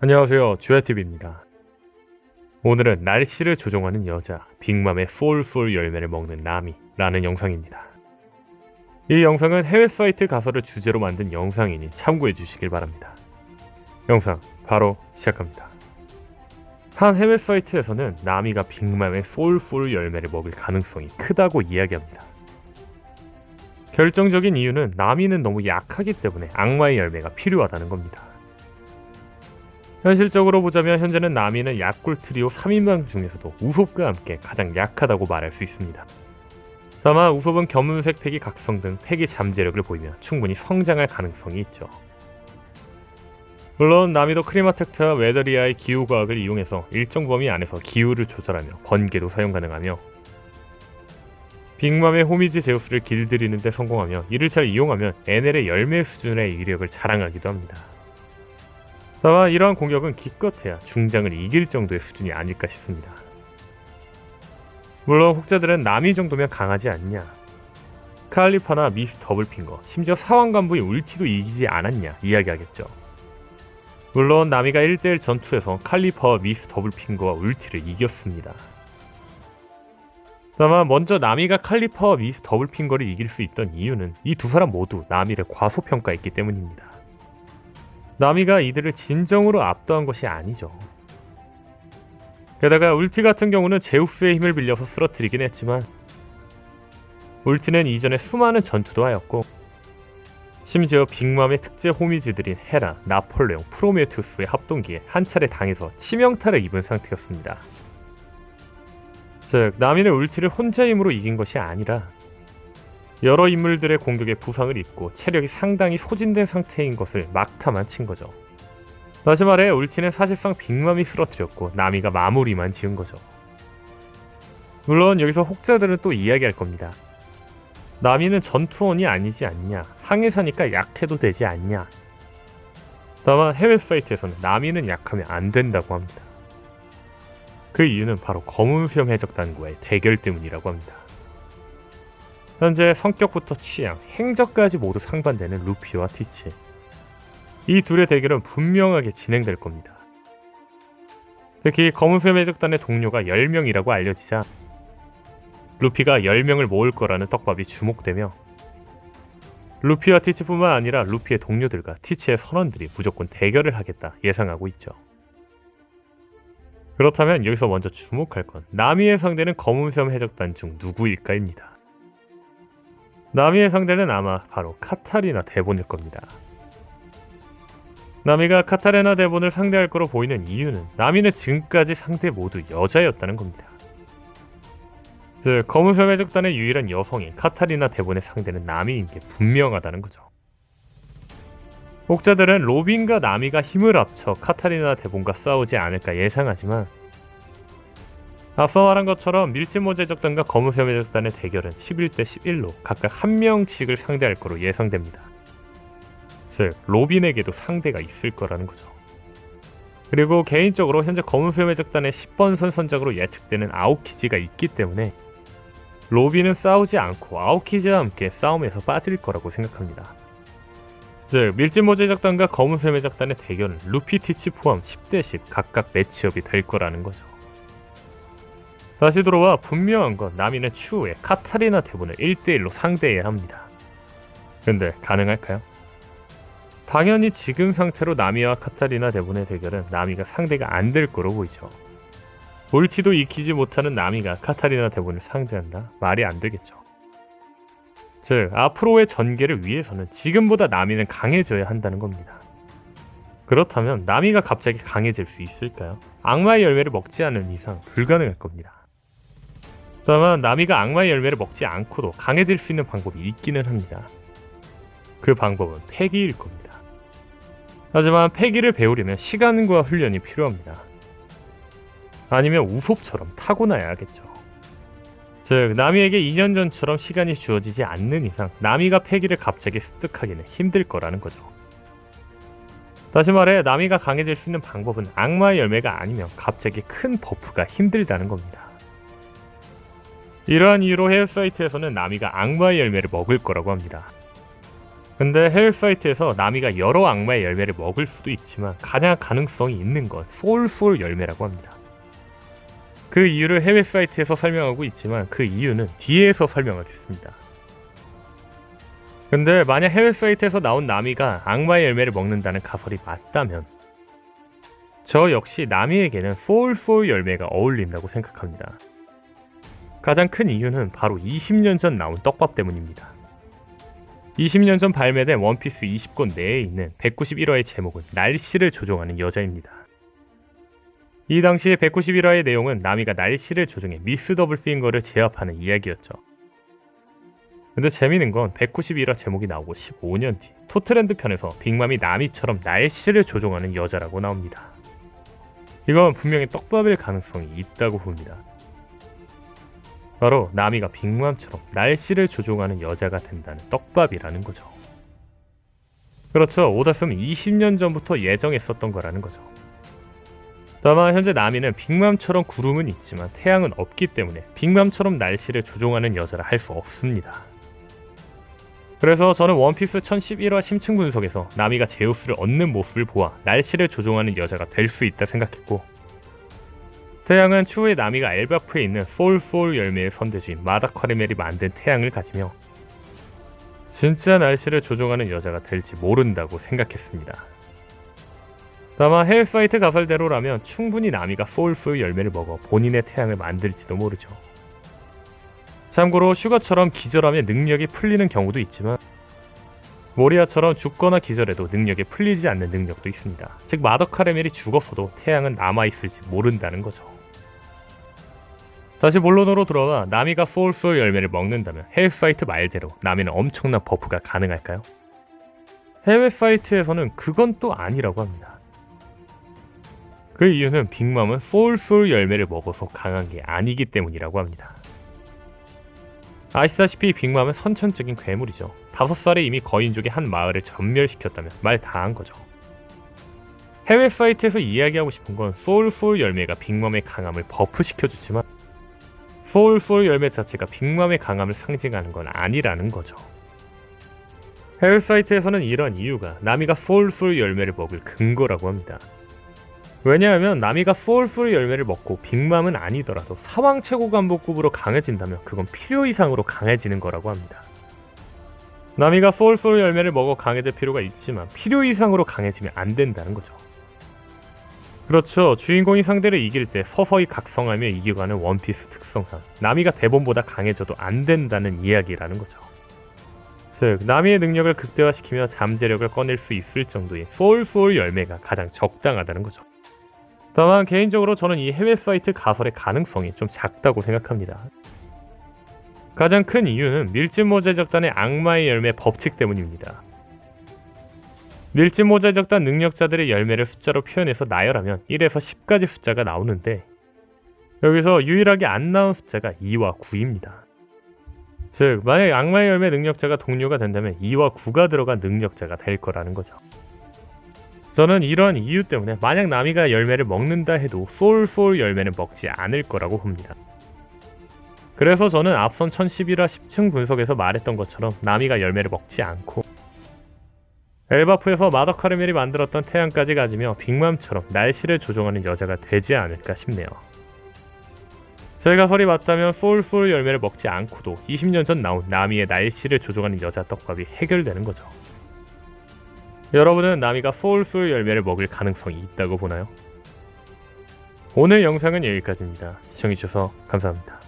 안녕하세요, 주야TV입니다. 오늘은 날씨를 조종하는 여자 빅맘의 소울풀 열매를 먹는 나미라는 영상입니다. 이 영상은 해외 사이트 가설을 주제로 만든 영상이니 참고해 주시길 바랍니다. 영상 바로 시작합니다. 한 해외 사이트에서는 나미가 빅맘의 소울풀 열매를 먹을 가능성이 크다고 이야기합니다. 결정적인 이유는 나미는 너무 약하기 때문에 악마의 열매가 필요하다는 겁니다. 현실적으로 보자면 현재는 나미는 약골 트리오 3인방 중에서도 우솝과 함께 가장 약하다고 말할 수 있습니다. 다만 우솝은 검은색 팩이 각성 등 팩이 잠재력을 보이며 충분히 성장할 가능성이 있죠. 물론 나미도 크리마텍트와 웨더리아의 기후과학을 이용해서 일정 범위 안에서 기후를 조절하며 번개도 사용 가능하며 빅맘의 호미지 제우스를 길들이는 데 성공하며 이를 잘 이용하면 에넬의 열매 수준의 이력을 자랑하기도 합니다. 다만 이러한 공격은 기껏해야 중장을 이길 정도의 수준이 아닐까 싶습니다. 물론 혹자들은 나미 정도면 강하지 않냐, 칼리파나 미스 더블핑거, 심지어 사왕간부의 울티도 이기지 않았냐 이야기하겠죠. 물론 나미가 1대1 전투에서 칼리파와 미스 더블핑거와 울티를 이겼습니다. 다만 먼저 나미가 칼리파와 미스 더블핑거를 이길 수 있던 이유는 이 두 사람 모두 나미를 과소평가했기 때문입니다. 나미가 이들을 진정으로 압도한 것이 아니죠. 게다가 울티 같은 경우는 제우스의 힘을 빌려서 쓰러뜨리긴 했지만 울티는 이전에 수많은 전투도 하였고 심지어 빅맘의 특제 호미지들인 헤라, 나폴레옹, 프로메테우스의 합동기에 한 차례 당해서 치명타를 입은 상태였습니다. 즉 나미는 울티를 혼자 힘으로 이긴 것이 아니라 여러 인물들의 공격에 부상을 입고 체력이 상당히 소진된 상태인 것을 막타만 친 거죠. 다시 말해 울티는 사실상 빅맘이 쓰러뜨렸고 나미가 마무리만 지은 거죠. 물론 여기서 혹자들은 또 이야기할 겁니다. 나미는 전투원이 아니지 않냐, 항해사니까 약해도 되지 않냐. 다만 해외 사이트에서는 나미는 약하면 안 된다고 합니다. 그 이유는 바로 검은 수염 해적단과의 대결 때문이라고 합니다. 현재 성격부터 취향, 행적까지 모두 상반되는 루피와 티치. 이 둘의 대결은 분명하게 진행될 겁니다. 특히 검은수염 해적단의 동료가 10명이라고 알려지자 루피가 10명을 모을 거라는 떡밥이 주목되며 루피와 티치뿐만 아니라 루피의 동료들과 티치의 선원들이 무조건 대결을 하겠다 예상하고 있죠. 그렇다면 여기서 먼저 주목할 건 나미의 상대는 검은수염 해적단 중 누구일까입니다. 나미의 상대는 아마 바로 카타리나 데본일 겁니다. 나미가 카타리나 데본을 상대할 거로 보이는 이유는 나미는 지금까지 상대 모두 여자였다는 겁니다. 즉 검은수염 해적단의 유일한 여성인 카타리나 데본의 상대는 나미인 게 분명하다는 거죠. 혹자들은 로빈과 나미가 힘을 합쳐 카타리나 데본과 싸우지 않을까 예상하지만 앞서 말한 것처럼 밀짚모자 해적단과 검은수염 해적단의 대결은 11대 11로 각각 한 명씩을 상대할 거로 예상됩니다. 즉 로빈에게도 상대가 있을 거라는 거죠. 그리고 개인적으로 현재 검은수염 해적단의 10번 선선작으로 예측되는 아오키지가 있기 때문에 로빈은 싸우지 않고 아오키지와 함께 싸움에서 빠질 거라고 생각합니다. 즉 밀짚모자 해적단과 검은수염 해적단의 대결은 루피, 티치 포함 10대 10 각각 매치업이 될 거라는 거죠. 다시 돌아와 분명한 건 나미는 추후에 카타리나 데본을 1대1로 상대해야 합니다. 근데 가능할까요? 당연히 지금 상태로 나미와 카타리나 데본의 대결은 나미가 상대가 안 될 거로 보이죠. 울티도 익히지 못하는 나미가 카타리나 데본을 상대한다? 말이 안 되겠죠. 즉 앞으로의 전개를 위해서는 지금보다 나미는 강해져야 한다는 겁니다. 그렇다면 나미가 갑자기 강해질 수 있을까요? 악마의 열매를 먹지 않는 이상 불가능할 겁니다. 다만 나미가 악마의 열매를 먹지 않고도 강해질 수 있는 방법이 있기는 합니다. 그 방법은 패기일 겁니다. 하지만 패기를 배우려면 시간과 훈련이 필요합니다. 아니면 우솝처럼 타고나야 하겠죠. 즉 나미에게 2년 전처럼 시간이 주어지지 않는 이상 나미가 패기를 갑자기 습득하기는 힘들 거라는 거죠. 다시 말해 나미가 강해질 수 있는 방법은 악마의 열매가 아니면 갑자기 큰 버프가 힘들다는 겁니다. 이러한 이유로 해외 사이트에서는 나미가 악마의 열매를 먹을 거라고 합니다. 근데 해외 사이트에서 나미가 여러 악마의 열매를 먹을 수도 있지만 가장 가능성이 있는 건 소울소울 열매라고 합니다. 그 이유를 해외 사이트에서 설명하고 있지만 그 이유는 뒤에서 설명하겠습니다. 근데 만약 해외 사이트에서 나온 나미가 악마의 열매를 먹는다는 가설이 맞다면 저 역시 나미에게는 소울소울 열매가 어울린다고 생각합니다. 가장 큰 이유는 바로 20년 전 나온 떡밥 때문입니다. 20년 전 발매된 원피스 20권 내에 있는 191화의 제목은 날씨를 조종하는 여자입니다. 이 당시에 191화의 내용은 나미가 날씨를 조종해 미스 더블핑거를 제압하는 이야기였죠. 근데 재미있는 건 191화 제목이 나오고 15년 뒤 토트랜드 편에서 빅맘이 나미처럼 날씨를 조종하는 여자라고 나옵니다. 이건 분명히 떡밥일 가능성이 있다고 봅니다. 바로 나미가 빅맘처럼 날씨를 조종하는 여자가 된다는 떡밥이라는 거죠. 그렇죠. 오다스는 20년 전부터 예정했었던 거라는 거죠. 다만 현재 나미는 빅맘처럼 구름은 있지만 태양은 없기 때문에 빅맘처럼 날씨를 조종하는 여자라 할 수 없습니다. 그래서 저는 원피스 1011화 심층 분석에서 나미가 제우스를 얻는 모습을 보아 날씨를 조종하는 여자가 될 수 있다 생각했고, 태양은 추후에 나미가 엘바프에 있는 소울소울 열매의 선대주인 마다카르멜이 만든 태양을 가지며 진짜 날씨를 조종하는 여자가 될지 모른다고 생각했습니다. 다만 해외 사이트 가설대로라면 충분히 나미가 소울소울 열매를 먹어 본인의 태양을 만들지도 모르죠. 참고로 슈가처럼 기절하면 능력이 풀리는 경우도 있지만 모리아처럼 죽거나 기절해도 능력이 풀리지 않는 능력도 있습니다. 즉 마더카르멜이 죽었어도 태양은 남아있을지 모른다는 거죠. 다시 본론으로 돌아와 나미가 소울소울 열매를 먹는다면 해외 사이트 말대로 나미는 엄청난 버프가 가능할까요? 해외 사이트에서는 그건 또 아니라고 합니다. 그 이유는 빅맘은 소울소울 열매를 먹어서 강한 게 아니기 때문이라고 합니다. 아시다시피 빅맘은 선천적인 괴물이죠. 5살에 이미 거인족의 한 마을을 전멸시켰다면 말 다 한 거죠. 해외 사이트에서 이야기하고 싶은 건 소울소울 열매가 빅맘의 강함을 버프시켜줬지만 소울소울 열매 자체가 빅맘의 강함을 상징하는 건 아니라는 거죠. 해외 사이트에서는 이런 이유가 나미가 소울소울 열매를 먹을 근거라고 합니다. 왜냐하면 나미가 소울소울 열매를 먹고 빅맘은 아니더라도 사왕 최고 간부급으로 강해진다면 그건 필요 이상으로 강해지는 거라고 합니다. 나미가 소울소울 열매를 먹어 강해질 필요가 있지만 필요 이상으로 강해지면 안 된다는 거죠. 그렇죠. 주인공이 상대를 이길 때 서서히 각성하며 이겨가는 원피스 특성상 나미가 대본보다 강해져도 안 된다는 이야기라는 거죠. 즉 나미의 능력을 극대화시키며 잠재력을 꺼낼 수 있을 정도의 소울소울 열매가 가장 적당하다는 거죠. 다만 개인적으로 저는 이 해외 사이트 가설의 가능성이 좀 작다고 생각합니다. 가장 큰 이유는 밀짚모자적단의 악마의 열매 법칙 때문입니다. 밀짚모자적단 능력자들의 열매를 숫자로 표현해서 나열하면 1에서 10까지 숫자가 나오는데 여기서 유일하게 안 나온 숫자가 2와 9입니다. 즉 만약 악마의 열매 능력자가 동료가 된다면 2와 9가 들어간 능력자가 될 거라는 거죠. 저는 이러한 이유 때문에 만약 나미가 열매를 먹는다 해도 소울소울 열매는 먹지 않을 거라고 봅니다. 그래서 저는 앞선 1011화 10층 분석에서 말했던 것처럼 나미가 열매를 먹지 않고 엘바프에서 마더카르멜이 만들었던 태양까지 가지며 빅맘처럼 날씨를 조종하는 여자가 되지 않을까 싶네요. 제 가설이 맞다면 소울소울 열매를 먹지 않고도 20년 전 나온 나미의 날씨를 조종하는 여자 떡밥이 해결되는 거죠. 여러분은 나미가 소울소울 열매를 먹을 가능성이 있다고 보나요? 오늘 영상은 여기까지입니다. 시청해주셔서 감사합니다.